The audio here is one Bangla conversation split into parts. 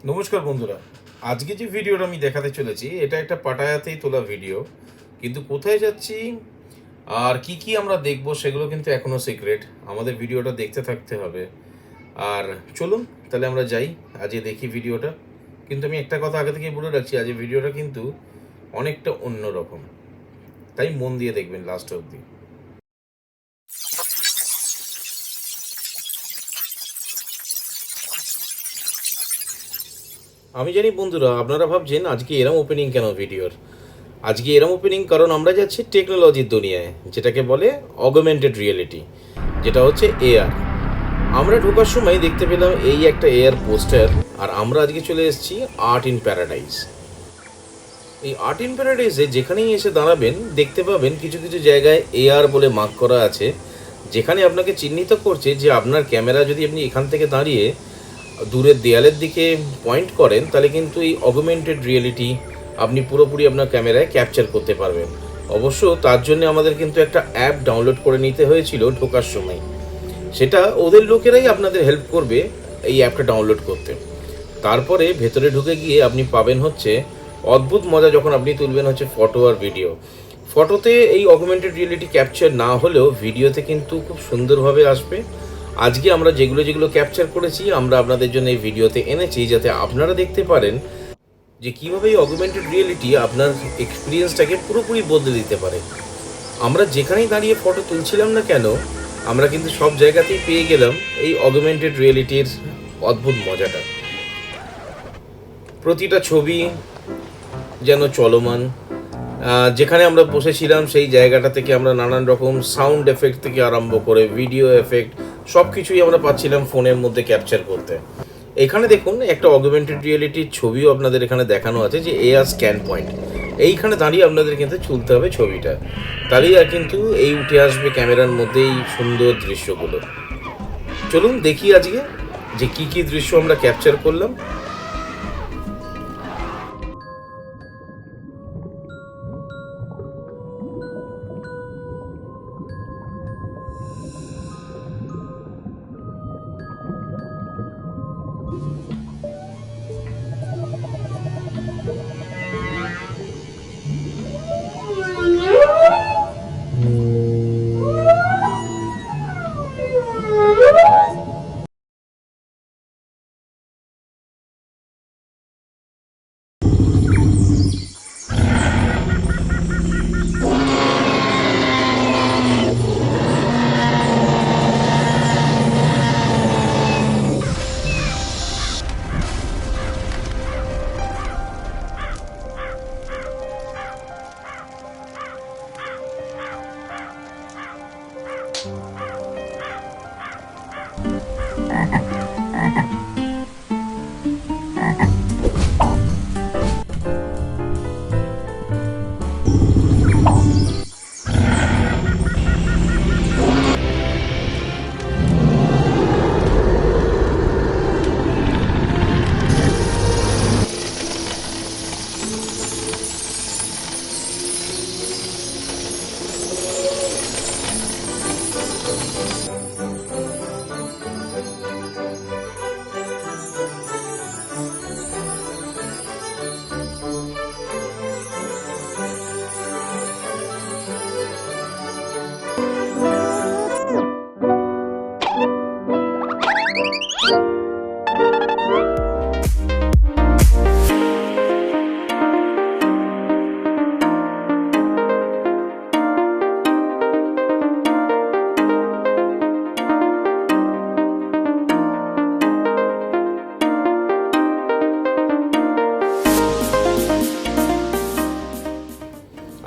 নমস্কার বন্ধুরা, আজকে যে ভিডিওটা আমি দেখাতে চলেছি এটা একটা পাটায়াতেই তোলা ভিডিও। কিন্তু কোথায় যাচ্ছি আর কি কি আমরা দেখব সেগুলো কিন্তু এখনও সিক্রেট। আমাদের ভিডিওটা দেখতে থাকতে হবে। আর চলুন তাহলে আমরা যাই, আজকে দেখি ভিডিওটা। কিন্তু আমি একটা কথা আগে থেকে বলে রাখছি, আজকে ভিডিওটা কিন্তু অনেকটা অন্যরকম, তাই মন দিয়ে দেখবেন লাস্ট অবধি। আমি জানি বন্ধুরা আপনারা ভাবছেন আজকে এরম ওপেনিং কেন ভিডিওর। আজকে এরম ওপেনিং কারণ আমরা যাচ্ছি টেকনোলজির দুনিয়ায়, যেটাকে বলে অগমেন্টেড রিয়েলিটি, যেটা হচ্ছে এআর। আমরা ঢোকার সময় দেখতে পেলাম এই একটা এআর পোস্টার, আর আমরা আজকে চলে এসেছি আর্ট ইন প্যারাডাইস। এই আর্ট ইন প্যারাডাইসে যেখানেই এসে দাঁড়াবেন দেখতে পাবেন কিছু কিছু জায়গায় এআর বলে মার্ক করা আছে, যেখানে আপনাকে চিহ্নিত করছে যে আপনার ক্যামেরা যদি আপনি এখান থেকে দাঁড়িয়ে দূরের দেয়ালের দিকে পয়েন্ট করেন তাহলে কিন্তু এই অগমেন্টেড রিয়েলিটি আপনি পুরোপুরি আপনার ক্যামেরায় ক্যাপচার করতে পারবেন। অবশ্য তার জন্য আমাদের কিন্তু একটা অ্যাপ ডাউনলোড করে নিতে হয়েছিল ঢোকার সময়। সেটা ওদের লোকেরাই আপনাদের হেল্প করবে এই অ্যাপটা ডাউনলোড করতে। তারপরে ভেতরে ঢুকে গিয়ে আপনি পাবেন হচ্ছে অদ্ভুত মজা যখন আপনি তুলবেন হচ্ছে ফটো আর ভিডিও। ফটোতে এই অগমেন্টেড রিয়েলিটি ক্যাপচার না হলেও ভিডিওতে কিন্তু খুব সুন্দরভাবে আসবে। আজকে আমরা যেগুলো যেগুলো ক্যাপচার করেছি আমরা আপনাদের জন্য এই ভিডিওতে এনেছি, যাতে আপনারা দেখতে পারেন যে কীভাবে এই অগমেন্টেড রিয়েলিটি আপনার এক্সপিরিয়েন্সটাকে পুরোপুরি বদলে দিতে পারে। আমরা যেখানেই দাঁড়িয়ে ফটো তুলছিলাম না কেন, আমরা কিন্তু সব জায়গাতেই পেয়ে গেলাম এই অগমেন্টেড রিয়েলিটির অদ্ভুত মজাটা। প্রতিটা ছবি যেন চলমান। যেখানে আমরা বসেছিলাম সেই জায়গাটা থেকে আমরা নানান রকম সাউন্ড এফেক্ট থেকে আরম্ভ করে ভিডিও এফেক্ট সব কিছুই আমরা পাচ্ছিলাম ফোনের মধ্যে ক্যাপচার করতে। এখানে দেখুন একটা অগমেন্টেড রিয়েলিটির ছবিও আপনাদের এখানে দেখানো আছে, যে এআর স্ক্যান পয়েন্ট। এইখানে দাঁড়িয়ে আপনাদের কিন্তু তুলতে হবে ছবিটা, তাহলেই আর কিন্তু এই উঠে আসবে ক্যামেরার মধ্যে এই সুন্দর দৃশ্যগুলো। চলুন দেখি আজকে যে কি কি দৃশ্য আমরা ক্যাপচার করলাম।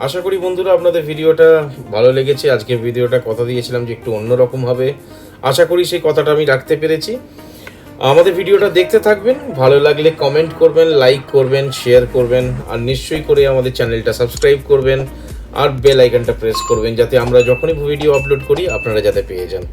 আশা করি বন্ধুরা আপনাদের ভিডিওটা ভালো লেগেছে। আজকের ভিডিওটা কথা দিয়েছিলাম যে একটু অন্যরকম হবে, আশা করি সেই কথাটা আমি রাখতে পেরেছি। আমাদের ভিডিওটা দেখতে থাকবেন, ভালো লাগলে কমেন্ট করবেন, লাইক করবেন, শেয়ার করবেন, আর নিশ্চয়ই করে আমাদের চ্যানেলটা সাবস্ক্রাইব করবেন আর বেল আইকনটা প্রেস করবেন, যাতে আমরা যখনই ভিডিও আপলোড করি আপনারা যাতে পেয়ে যান।